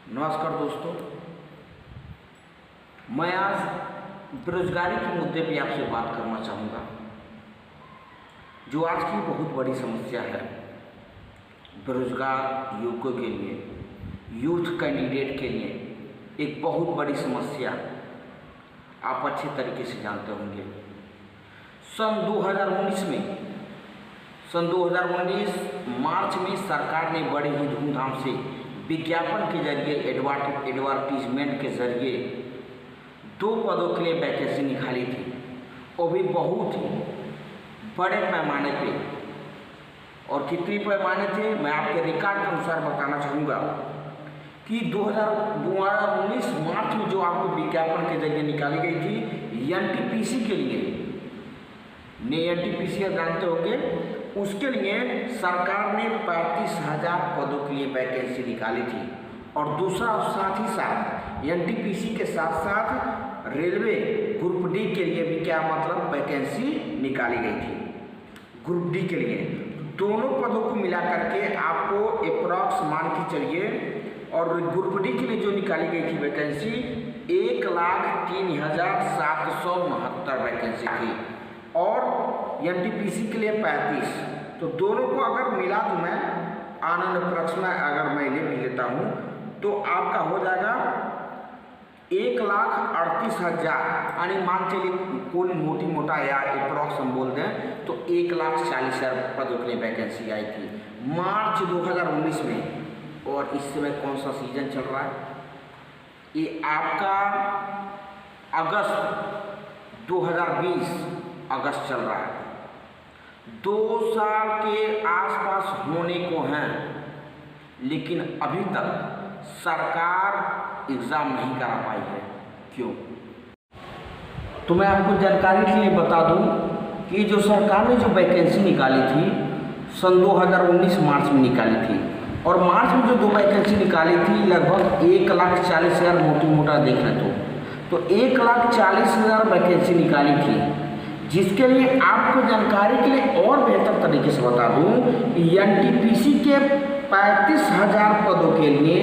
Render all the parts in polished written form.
नमस्कार दोस्तों, मैं आज बेरोजगारी के मुद्दे पे आपसे बात करना चाहूँगा, जो आज की बहुत बड़ी समस्या है। बेरोजगार युवकों के लिए, यूथ कैंडिडेट के लिए एक बहुत बड़ी समस्या आप अच्छे तरीके से जानते होंगे। सन 2019 मार्च में सरकार ने बड़े ही धूमधाम से विज्ञापन के जरिए एडवर्टीजमेंट के जरिए 2 पदों के लिए वैकेंसी निकाली थी, वो भी बहुत ही बड़े पैमाने पे। और कितनी पैमाने थे मैं आपके रिकॉर्ड के अनुसार बताना चाहूँगा कि 2019 मार्च में जो आपको विज्ञापन के जरिए निकाली गई थी एनटीपीसी के लिए, एनटीपीसी जानते होंगे, उसके लिए सरकार ने 35,000 पदों के लिए वैकेंसी निकाली थी। और दूसरा साथ ही साथ एनटीपीसी के साथ साथ रेलवे ग्रुप डी के लिए भी क्या मतलब वैकेंसी निकाली गई थी। ग्रुप डी के लिए दोनों पदों को मिला करके आपको अप्रॉक्स मान के चलिए, और ग्रुप डी के लिए जो निकाली गई थी वैकेंसी 1,03,769 वैकेंसी थी, और एनटीपीसी के लिए 35। तो दोनों को अगर मिला दूँ मैं आनंद अप्रॉक्स में अगर मैं ले भी लेता हूँ तो आपका हो जाएगा 1,38,000, यानी मान चलिए कोई मोटी मोटा या अप्रॉक्स हम बोल दें तो 1,40,000 पदों के लिए वैकेंसी आई थी मार्च 2019 में। और इस समय कौन सा सीजन चल रहा है? ये आपका अगस्त 2020 अगस्त चल रहा है। 2 साल के आसपास होने को हैं, लेकिन अभी तक सरकार एग्ज़ाम नहीं करा पाई है। क्यों? तो मैं आपको जानकारी के लिए बता दूं कि जो सरकार ने जो वैकेंसी निकाली थी सन 2019 मार्च में निकाली थी, और मार्च में जो 2 वैकेंसी निकाली थी लगभग 1,40,000 मोटी मोटा देख लें तो 1,40,000 वैकेंसी निकाली थी, जिसके लिए आपको जानकारी के लिए और बेहतर तरीके से बता दूं एनटीपीसी के 35,000 पदों के लिए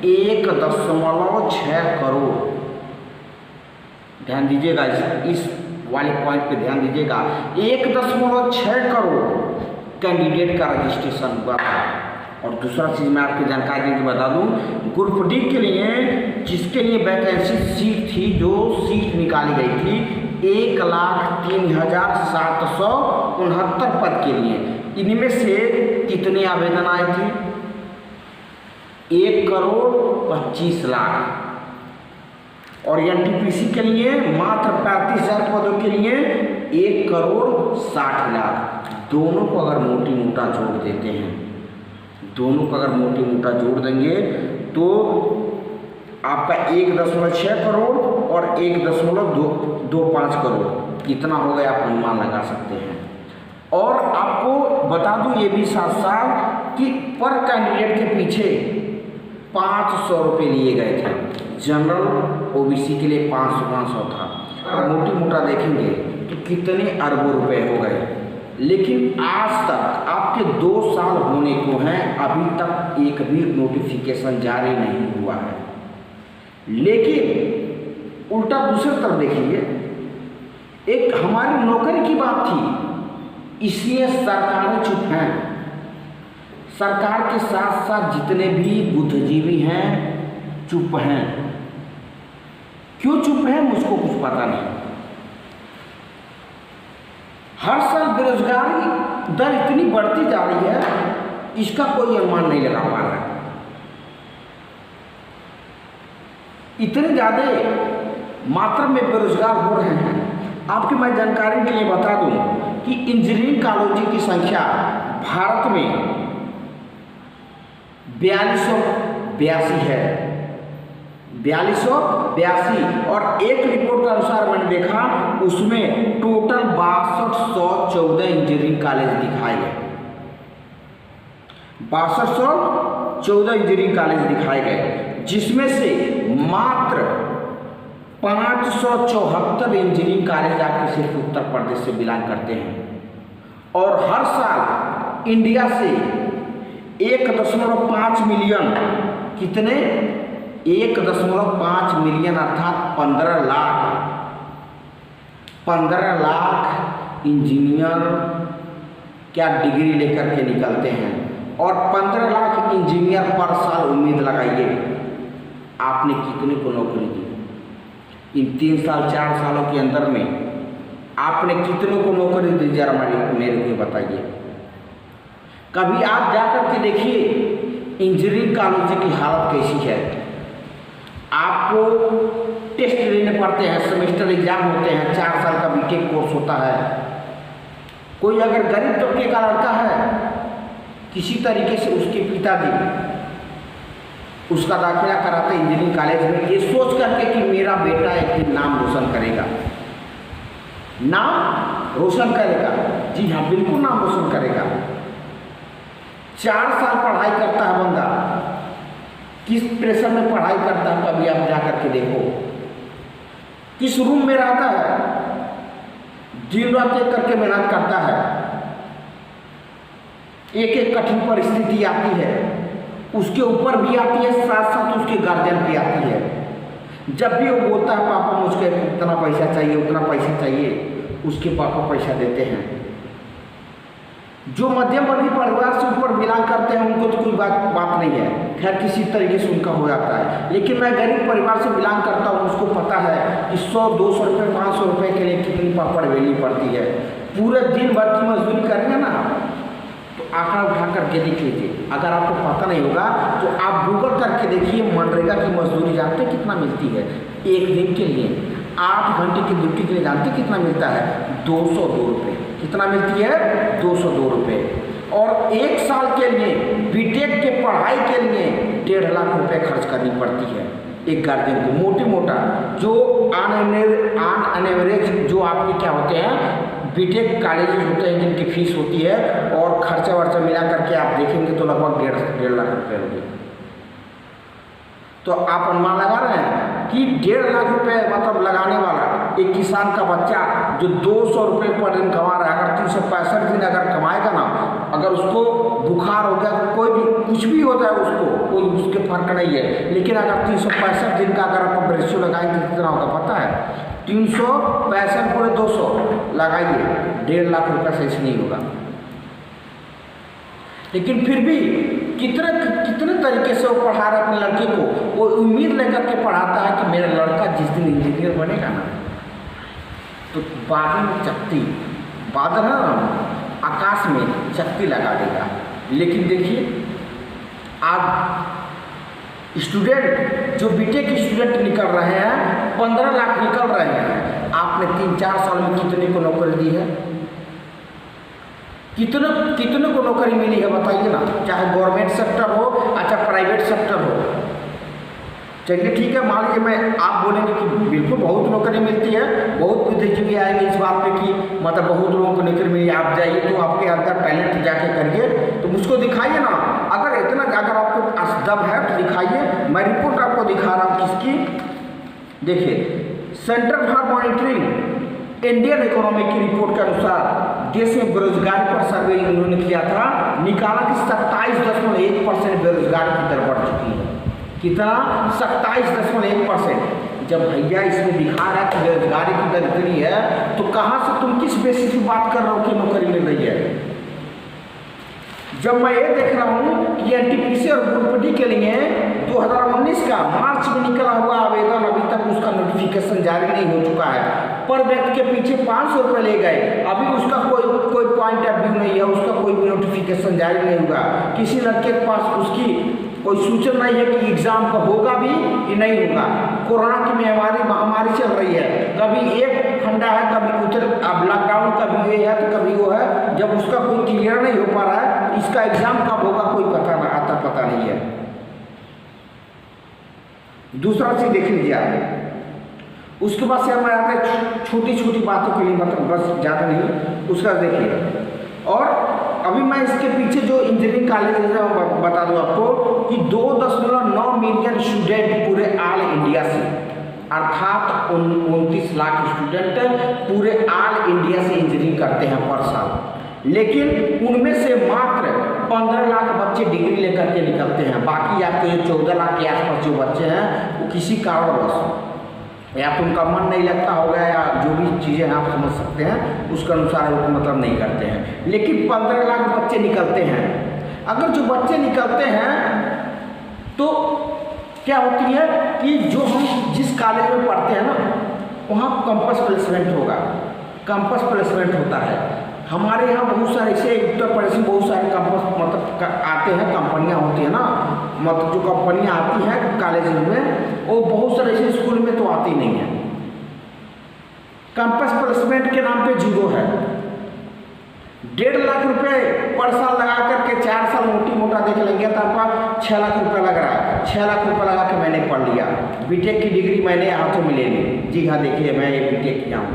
1.6 करोड़, ध्यान दीजिएगा, इस वाले पॉइंट पे ध्यान दीजिएगा, 1.6 करोड़ कैंडिडेट का रजिस्ट्रेशन हुआ था। और दूसरा चीज़ मैं आपकी जानकारी देकर बता दूं, ग्रुप डी के लिए जिसके लिए वैकेंसी सीट थी, जो सीट निकाली गई थी 1,03,769 पद के लिए, इनमें से कितने आवेदन आए थे? 1,25,00,000। और एनटीपीसी के लिए मात्र 35,000 पदों के लिए 1,60,00,000। दोनों को अगर मोटी मोटा जोड़ देते हैं, दोनों को अगर मोटी मोटा जोड़ देंगे तो आपका 1.6 करोड़ और 1.25 करोड़ कितना हो गया आप अनुमान लगा सकते हैं। और आपको बता दूं ये भी साथ साथ कि पर कैंडिडेट के पीछे 500 रुपये लिए गए थे। जनरल ओबीसी के लिए 500 था, और मोटी मोटा देखेंगे तो कितने अरबों रुपए हो गए। लेकिन आज तक आपके 2 साल होने को हैं, अभी तक एक भी नोटिफिकेशन जारी नहीं हुआ है। लेकिन उल्टा दूसरी तरफ देखिए, एक हमारी नौकरी की बात थी, इसलिए सरकारें चुप हैं। सरकार के साथ साथ जितने भी बुद्धिजीवी हैं चुप हैं। क्यों चुप हैं मुझको कुछ पता नहीं। हर साल बेरोजगारी दर इतनी बढ़ती जा रही है, इसका कोई अनुमान नहीं लगा पा रहा है। इतने ज़्यादा मात्रा में बेरोजगार हो रहे हैं। आपकी मैं जानकारी के लिए बता दूं कि इंजीनियरिंग कॉलेजों की संख्या भारत में 4282 है, 4282। और एक रिपोर्ट के अनुसार मैंने देखा उसमें टोटल 6214 इंजीनियरिंग कॉलेज दिखाए गए, 6214 इंजीनियरिंग कॉलेज दिखाए गए, जिसमें से मात्र 574 इंजीनियरिंग कॉलेज आपके सिर्फ उत्तर प्रदेश से बिलोंग करते हैं। और हर साल इंडिया से 1.5 मिलियन कितने 1.5 मिलियन अर्थात 15 लाख इंजीनियर क्या डिग्री लेकर के निकलते हैं। और 15 लाख इंजीनियर पर साल उम्मीद लगाइए आपने कितने को नौकरी दी। इन 3 साल 4 सालों के अंदर में आपने कितने को नौकरी दी, जरा मेरे को बताइए। कभी आप जाकर के देखिए इंजीनियरिंग कॉलेज की हालत कैसी है। आपको टेस्ट लेने पड़ते हैं, सेमेस्टर एग्जाम होते हैं, 4 साल का बीटेक कोर्स होता है। कोई अगर गरीब तबके का लड़का है, किसी तरीके से उसके पिताजी उसका दाखिला कराते इंजीनियरिंग कॉलेज में, ये सोच करके कि मेरा बेटा एक दिन नाम रोशन करेगा, नाम रोशन करेगा। जी हाँ, बिल्कुल नाम रोशन करेगा। 4 साल पढ़ाई करता है बंदा, किस प्रेशर में पढ़ाई करता है कभी आप जा करके देखो। किस रूम में रहता है, दिन रात एक करके मेहनत करता है। एक एक कठिन परिस्थिति आती है, उसके ऊपर भी आती है, साथ साथ उसके गार्जियन भी आती है। जब भी वो बोलता है पापा मुझको इतना पैसा चाहिए, उतना पैसा चाहिए, उसके पापा पैसा देते हैं। जो मध्यम वर्गीय परिवार से ऊपर बिलोंग करते हैं उनको तो कोई बात नहीं है, खैर किसी तरीके से उनका हो जाता है। लेकिन मैं गरीब परिवार से बिलोंग करता हूँ, उसको पता है कि 100-200 रुपये 500 रुपये के लिए कितनी पापड़ बेलनी पड़ती है। पूरे दिन भर की मजदूरी करेंगे ना, तो आंकड़ा उठा करके देख लीजिए। अगर आपको पता नहीं होगा तो आप गूगल करके देखिए, मनरेगा की मजदूरी जानते कितना मिलती है एक दिन के लिए। 8 घंटे की ड्यूटी के लिए जानते कितना मिलता है? 202 रुपये। कितना मिलती है? 202 रुपये। और 1 साल के लिए बीटेक के पढ़ाई के लिए 1.5 लाख रुपए खर्च करनी पड़ती है एक गार्जियन को, मोटी मोटा। जो ऑन एवरेज जो आपके क्या होते हैं बीटेक कॉलेज होते हैं जिनकी फीस होती है और खर्चा वर्चा मिला करके आप देखेंगे तो लगभग 1.5 लाख रुपये होगी। तो आप अनुमान लगा रहे हैं कि 1.5 लाख रुपए मतलब लगाने वाला एक किसान का बच्चा जो 200 रुपये पर दिन कमा रहा है, अगर 365 दिन अगर कमाएगा ना, अगर उसको बुखार हो गया, कोई भी कुछ भी हो जाए उसको, कोई उसके फर्क नहीं है। लेकिन अगर 365 दिन का अगर आप रेशियो लगाएंगे कितना होगा पता है? 365 पूरे 200 लगाइए, 1.5 लाख रुपये से ऐसे नहीं होगा। लेकिन फिर भी कितने तरीके से वो पढ़ा रहा है अपने लड़के को। वो उम्मीद लेकर के पढ़ाता है कि मेरा लड़का जिस दिन इंजीनियर बनेगा ना, तो बादल में चकती, बादल है ना, आकाश में चकती लगा देगा। लेकिन देखिए आज स्टूडेंट जो बीटेक स्टूडेंट निकल रहे हैं, 15 लाख निकल रहे हैं। आपने 3-4 साल में कितने को नौकरी दी है? कितने को नौकरी मिली है बताइए ना, चाहे गवर्नमेंट सेक्टर हो, अच्छा प्राइवेट सेक्टर हो। चलिए ठीक है, मान लीजिए मैं आप बोलेंगे कि बिल्कुल बहुत नौकरी मिलती है, बहुत बुद्धिजीवी आएंगे इस बात पे कि मतलब बहुत लोगों को नौकरी मिली। आप जाइए तो आपके अंदर टैलेंट जाके करिए, तो मुझको दिखाइए ना। अगर इतना अगर आपको दम है तो दिखाइए। मैं रिपोर्ट आपको दिखा रहा हूँ किसकी, देखिए centre for monitoring Indian economy की रिपोर्ट के अनुसार देश में बेरोजगारी पर सर्वे उन्होंने किया था, निकाला कि 27.1% बेरोजगारी की दर बढ़ चुकी है। कितना? 27.1%। जब भैया इसमें दिखा रहा है कि बेरोजगारी की दर इतनी है, तो कहाँ से तुम किस बेसिस पे बात कर रहे हो कि नौकरी मिल रही है? जब मैं ये देख रहा हूँ कि एनटीपीसी और ग्रुप डी के लिए 2019 का मार्च में निकला हुआ आवेदन अभी तक उसका नोटिफिकेशन जारी नहीं हो चुका है। पर व्यक्ति के पीछे 500 रुपये ले गए, अभी उसका कोई पॉइंट ऑफ व्यू नहीं है, उसका कोई भी नोटिफिकेशन जारी नहीं हुआ। किसी लड़के के पास उसकी कोई सूचना नहीं है कि एग्जाम का होगा भी कि नहीं होगा। कोरोना की महामारी चल रही है, कभी एक फंडा है, कभी कुछ, अब लॉकडाउन कभी ये है तो कभी वो है। जब उसका कोई क्लियर नहीं हो पा रहा है, इसका एग्जाम कब होगा कोई पता नहीं है। दूसरा चीज देख लीजिए आप, उसके बाद से हमारे आते हैं छोटी छोटी बातों के लिए, मतलब बस ज़्यादा नहीं, उसका देखिए। और अभी मैं इसके पीछे जो इंजीनियरिंग कॉलेज है बता दूं आपको कि 2.9 मिलियन स्टूडेंट पूरे ऑल इंडिया से, अर्थात 29 लाख स्टूडेंट पूरे ऑल इंडिया से इंजीनियरिंग करते हैं पर साल। लेकिन उनमें से मात्र 15 लाख बच्चे डिग्री लेकर के निकलते हैं। बाकी आपके जो 14 लाख के आसपास जो बच्चे हैं वो किसी कारणवश या तो उनका मन नहीं लगता होगा या जो भी चीज़ें हैं आप समझ सकते हैं उसके अनुसार वो मतलब नहीं करते हैं। लेकिन 15 लाख बच्चे निकलते हैं। अगर जो बच्चे निकलते हैं तो क्या होती है कि जो हम जिस कॉलेज में पढ़ते हैं ना वहाँ कैंपस प्लेसमेंट होगा, कैंपस प्लेसमेंट होता है। हमारे यहाँ बहुत सारे ऐसे उत्तर प्रदेश में बहुत सारे कैंपस मतलब आते हैं, कंपनियाँ होती हैं ना, मतलब जो कंपनियाँ आती हैं कॉलेज में वो बहुत सारे ऐसे स्कूल में तो आती नहीं है। कैंपस प्लेसमेंट के नाम पे जीरो है। 1.5 लाख रुपए पर साल लगा करके 4 साल मोटी मोटा देख लेंगे तो आपका 6 लाख रुपये लग रहा है। 6 लाख रुपये लगा के मैंने पढ़ लिया, बीटेक की डिग्री मैंने हाथों में ले ली। जी हाँ, देखिए मैं ये बीटेक किया हूँ।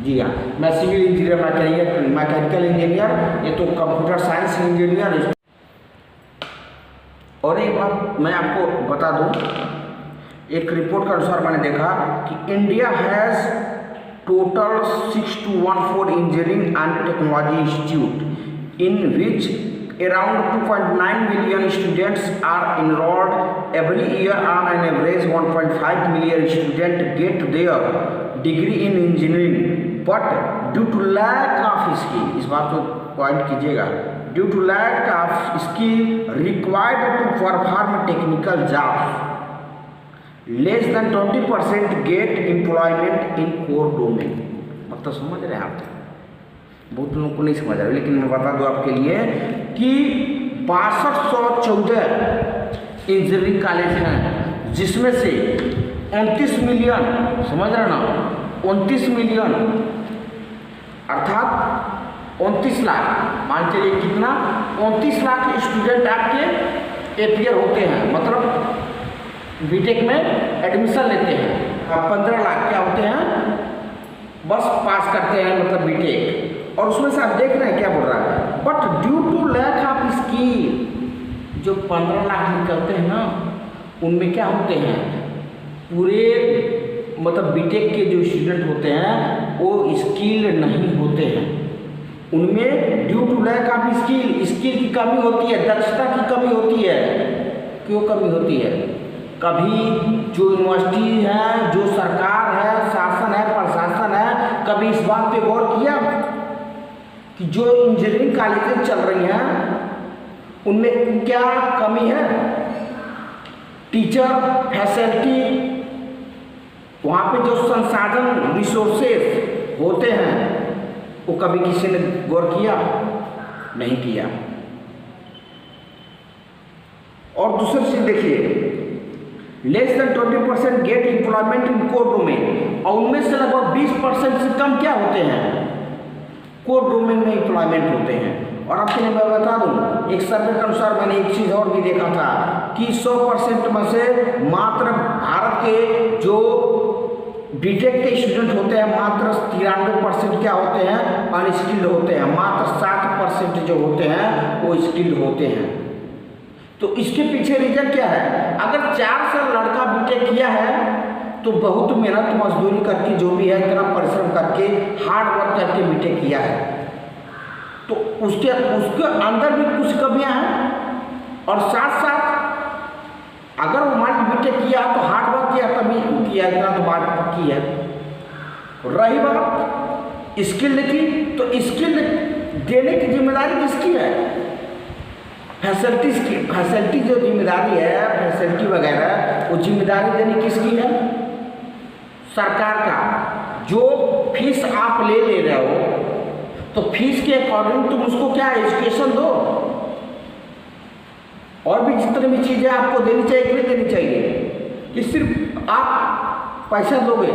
जी हाँ, मैं सिविल इंजीनियर, मैकेनिकल इंजीनियर, ये तो कंप्यूटर साइंस इंजीनियर। और एक बात मैं आपको बता दूँ, एक रिपोर्ट के अनुसार मैंने देखा कि India has total 6214 engineering and technology institute in which around 2.9 million students are enrolled every year. On an average 1.5 million students get their degree in engineering, but due to lack of skill, इस बात को point कीजिएगा, due to lack of skill required to perform technical jobs, less than 20% gate employment in core domain. मतलब समझ रहे हैं आप? बहुत लोगों को नहीं समझ रहा, लेकिन मैं बता दूं आपके लिए कि 6214 इंजीनियरिंग कॉलेज हैं जिसमें से 29 मिलियन, समझ रहे ना, 29 मिलियन अर्थात 29 लाख, मान चलिए कितना, 29 लाख स्टूडेंट आपके एपियर होते हैं, मतलब बीटेक में एडमिशन लेते हैं। 15 लाख क्या होते हैं, बस पास करते हैं मतलब बीटेक। और उसमें से आप देख रहे हैं क्या बोल रहा है, but due to lack of skill, जो 15 लाख निकलते हैं ना उनमें क्या होते हैं, पूरे मतलब बीटेक के जो स्टूडेंट होते हैं वो स्किल नहीं होते हैं। उनमें due to lack of skill की कमी होती है, दक्षता की कमी होती है। क्यों कमी होती है? कभी जो यूनिवर्सिटी है, जो सरकार है, शासन है, प्रशासन है, कभी इस बात पे गौर किया कि जो इंजीनियरिंग कॉलेजेस चल रही हैं उनमें क्या कमी है? टीचर, फैसिलिटी, वहाँ पे जो संसाधन रिसोर्सेस होते हैं वो कभी किसी ने गौर किया? नहीं किया। और दूसरी चीज देखिए, less than 20% gate employment in core domain, और उनमें से लगभग 20% से कम क्या होते हैं, कोर डोमेन में एम्प्लॉयमेंट होते हैं। और आपके लिए मैं बता दूं, एक सर्वे के अनुसार मैंने एक चीज़ और भी देखा था कि 100% में से मात्र भारत के जो बीटेक के स्टूडेंट होते हैं मात्र 93% क्या होते हैं, अनस्किल्ड होते हैं। मात्र 7% जो होते हैं वो स्किल्ड होते हैं। तो इसके पीछे रीजन क्या है? अगर 4 साल लड़का बीटेक किया है तो बहुत मेहनत मजदूरी करके जो भी है इतना परिश्रम करके हार्ड वर्क करके बीटेक किया है, तो उसके अंदर भी कुछ कमियां हैं। और साथ साथ अगर वो मान बीटेक किया तो हार्ड वर्क किया तभी किया, इतना तो बात पक्की है। रही बात स्किल की, तो स्किल देने की जिम्मेदारी किसकी है? फैसिलिटी जो जिम्मेदारी है, फैसिलिटी वगैरह, वो जिम्मेदारी देनी किसकी है? सरकार का। जो फीस आप ले रहे हो तो फीस के अकॉर्डिंग तुम उसको क्या एजुकेशन दो, और भी जितनी भी चीज़ें आपको देनी चाहिए कि नहीं देनी चाहिए, कि सिर्फ आप पैसा दोगे।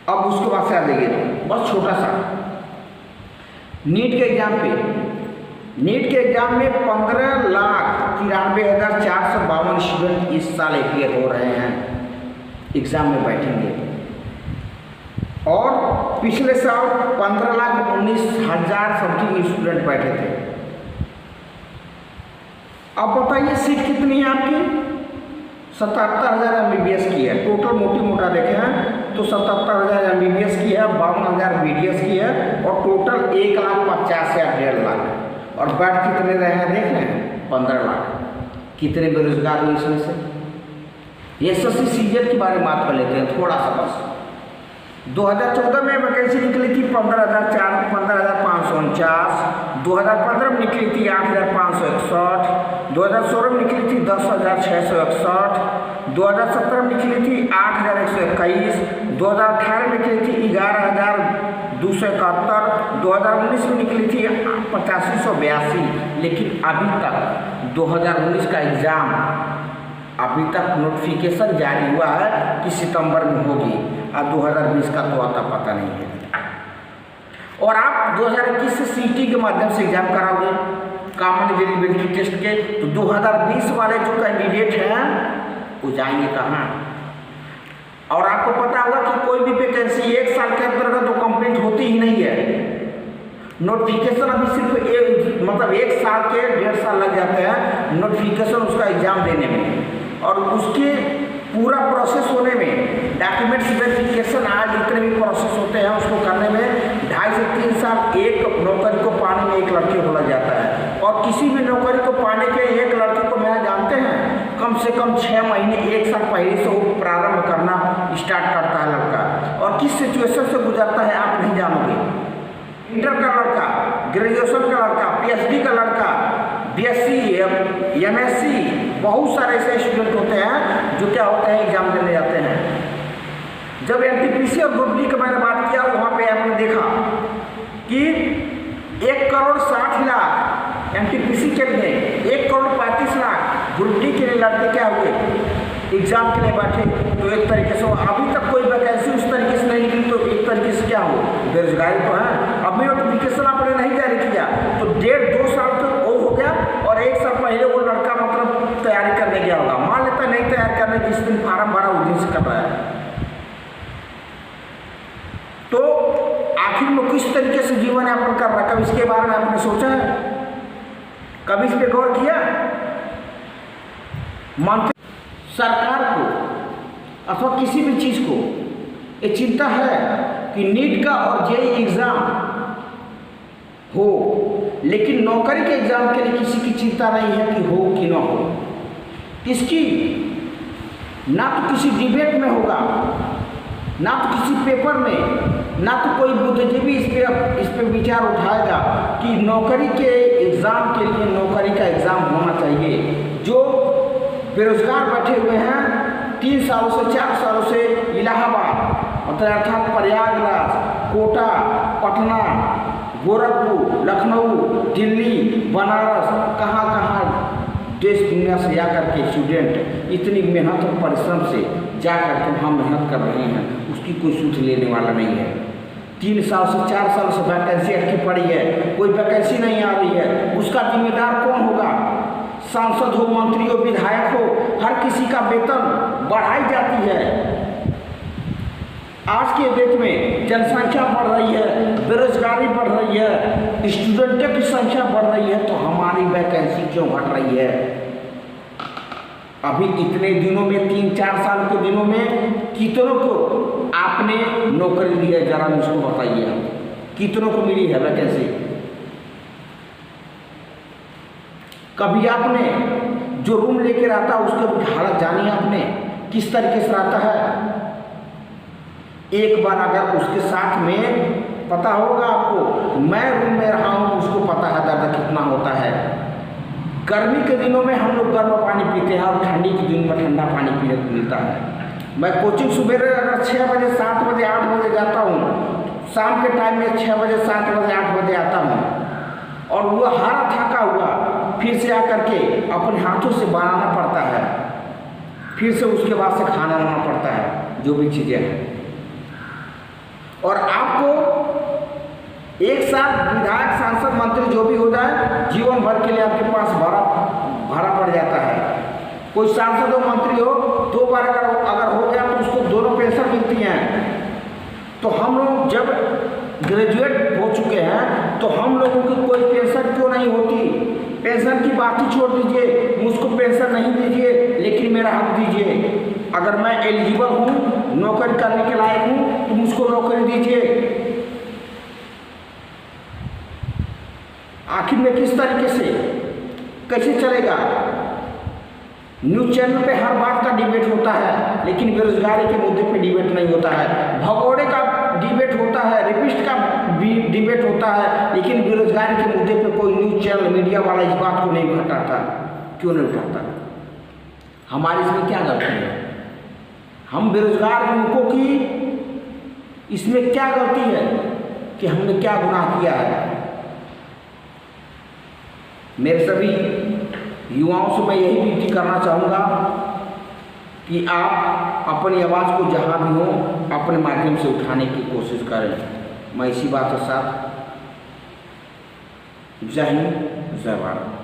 अब उसके बाद से आ जाइए, बस छोटा सा नीट के एग्जाम पे, नीट के एग्जाम में 15,93,452 स्टूडेंट इस साल अपियर हो रहे हैं, एग्जाम में बैठेंगे। और पिछले साल 15,19,000 समथिंग स्टूडेंट बैठे थे। अब बताइए सीट कितनी है आपकी? 77,000 MBBS की है। टोटल मोटी मोटा देखे हैं तो 77,000 MBBS की है, 52,000 BDS की है, और टोटल 1,50,000 या 1.5 लाख। और बेड कितने रहे हैं देख रहे हैं, 15 लाख। कितने बेरोजगार हुए इसमें से? एसएससी सीजीएल के बारे में बात कर लेते हैं थोड़ा सा बस। 2014 में वैकेंसी निकली थी 15,549, 2015 में निकली थी 8,561, 2016 में निकली थी 10,661, 2017 में निकली थी 8,121, 2018 में निकली थी 11,271, 2019 में निकली थी 8582। लेकिन अभी तक 2019 का एग्ज़ाम अभी तक नोटिफिकेशन जारी हुआ है कि सितंबर में होगी, अब 2020 का तो आता पता नहीं है। और आप 2021 से सीटी के माध्यम से एग्जाम कराओगे कॉमन एलिजिबिलिटी टेस्ट के, तो 2020 वाले जो कैंडिडेट हैं वो जाएंगे कहाँ? और आपको पता होगा कि कोई भी वैकेंसी 1 साल के अंतर्गत तो कंप्लीट होती ही नहीं है। नोटिफिकेशन अभी सिर्फ मतलब 1 साल के 1.5 साल लग जाते हैं नोटिफिकेशन उसका एग्जाम देने में, और उसके पूरा प्रोसेस होने में डॉक्यूमेंट्स वेरिफिकेशन आज जितने भी प्रोसेस होते हैं उसको करने में 2.5 से 3 साल एक नौकरी को पाने में एक लड़के को लग जाता है। और किसी भी नौकरी को पाने के एक लड़के को मैं जानते हैं कम से कम 6 महीने 1 साल पहले से वो प्रारंभ करना स्टार्ट करता है लड़का। और किस सिचुएशन से गुजरता है आप नहीं जानोगे। इंटर का लड़का, ग्रेजुएशन का लड़का, पीएचडी का लड़का, बीएससी, एमएससी, बहुत सारे ऐसे स्टूडेंट होते हैं जो क्या होते हैं एग्जाम देने जाते हैं। जब एनटीपीसी और ग्रुप डी की मैंने बात किया वहाँ पे आपने देखा कि 1,60,00,000 एनटीपीसी के लिए, 1,35,00,000 ग्रुप डी के लिए लड़के क्या हुए एग्जाम के लिए बैठे। तो एक तरीके से अभी तक कोई वैकेंसी उस तरीके से नहीं निकली, तो एक तरीके से क्या हो, बेरोजगारी तो है। अभी नोटिफिकेशन आपने नहीं जारी किया तो 1.5-2 साल तो वो हो गया, और 1 साल पहले वो लड़का मतलब तैयारी करने गया होगा, मान लेता नहीं तैयारी करने, जिस दिन फार्म भरा उस दिन से कर रहा है। तो आखिर में किस तरीके से जीवन यापन कर रहा है, कभी इसके बारे में आपने सोचा है? कभी इस पर गौर किया? मानते सरकार को अथवा किसी भी चीज़ को ये चिंता है कि नीट का और जेईई एग्ज़ाम हो, लेकिन नौकरी के एग्ज़ाम के लिए किसी की चिंता नहीं है कि हो कि ना हो। इसकी ना तो किसी डिबेट में होगा, ना तो किसी पेपर में, ना तो कोई बुद्धिजीवी इस पे विचार उठाएगा कि नौकरी के एग्ज़ाम के लिए नौकरी का एग्ज़ाम होना चाहिए। जो बेरोजगार बैठे हुए हैं 3 सालों से 4 सालों से इलाहाबाद मतलब अर्थात प्रयागराज, कोटा, पटना, गोरखपुर, लखनऊ, दिल्ली, बनारस, कहाँ देश दुनिया से जा कर के स्टूडेंट इतनी मेहनत और परिश्रम से जा कर के हम मेहनत कर रहे हैं, उसकी कोई सूझ लेने वाला नहीं है। 3 साल से 4 साल से वैकेंसी अटकी पड़ी है, कोई वैकेंसी नहीं आ रही है, उसका जिम्मेदार कौन होगा? सांसद हो, मंत्री हो, विधायक हो, हर किसी का वेतन बढ़ाई जाती है। आज के डेट में जनसंख्या बढ़ रही है, बेरोजगारी बढ़ रही है, स्टूडेंटों की संख्या बढ़ रही है, तो हमारी वैकेंसी क्यों घट रही है? अभी इतने दिनों में 3-4 साल के दिनों में कितनों को आपने नौकरी दी है, जरा मुझको बताइए, कितनों को मिली है वैकेंसी? कभी आपने जो रूम लेके रहता है उसके हालत जानी आपने किस तरीके से रहता है? एक बार अगर उसके साथ में पता होगा आपको, मैं रूम में रहा हूँ, उसको पता है दर्द कितना होता है। गर्मी के दिनों में हम लोग गर्म पानी पीते हैं और ठंडी के दिन में ठंडा पानी पीने को मिलता है। मैं कोचिंग सुबह अगर 6 बजे, 7 बजे, 8 बजे जाता हूँ, शाम के टाइम में 6 बजे, 7 बजे, 8 बजे आता हूँ, और वो हारा थका हुआ फिर से आकर के अपने हाथों से बनाना पड़ता है, फिर से उसके बाद से खाना लाना पड़ता है, जो भी चीज़ें हैं। और आपको एक साथ विधायक, सांसद, मंत्री जो भी हो जाए, जीवन भर के लिए आपके पास भाड़ा पड़ जाता है। कोई सांसद हो, मंत्री हो, 2 बार अगर हो गया तो उसको दोनों पेंशन मिलती हैं। तो हम लोग जब ग्रेजुएट हो चुके हैं तो हम लोगों की कोई पेंशन क्यों नहीं होती? पेंशन की बात ही छोड़ दीजिए, मुझको पेंशन नहीं दीजिए, लेकिन मेरा हक दीजिए। अगर मैं एलिजिबल हूँ, नौकरी करने के लायक हूँ, तो मुझको नौकरी दीजिए। आखिर में किस तरीके से, कैसे चलेगा? न्यूज़ चैनल पे हर बात का डिबेट होता है, लेकिन बेरोजगारी के मुद्दे पे डिबेट नहीं होता है। भगोड़े का डिबेट होता है, रेपिस्ट का डिबेट होता है, लेकिन बेरोजगारी के मुद्दे पे कोई न्यूज़ चैनल मीडिया वाला इस बात को नहीं उठाता। क्यों नहीं उठाता? हमारी इसमें क्या गलती है? हम बेरोजगार युवकों की इसमें क्या गलती है कि हमने क्या गुनाह किया है? मेरे सभी युवाओं से मैं यही विनती करना चाहूँगा कि आप अपनी आवाज़ को जहाँ भी हो अपने माध्यम से उठाने की कोशिश करें। मैं इसी बात के साथ जय हिंद, जय भारत।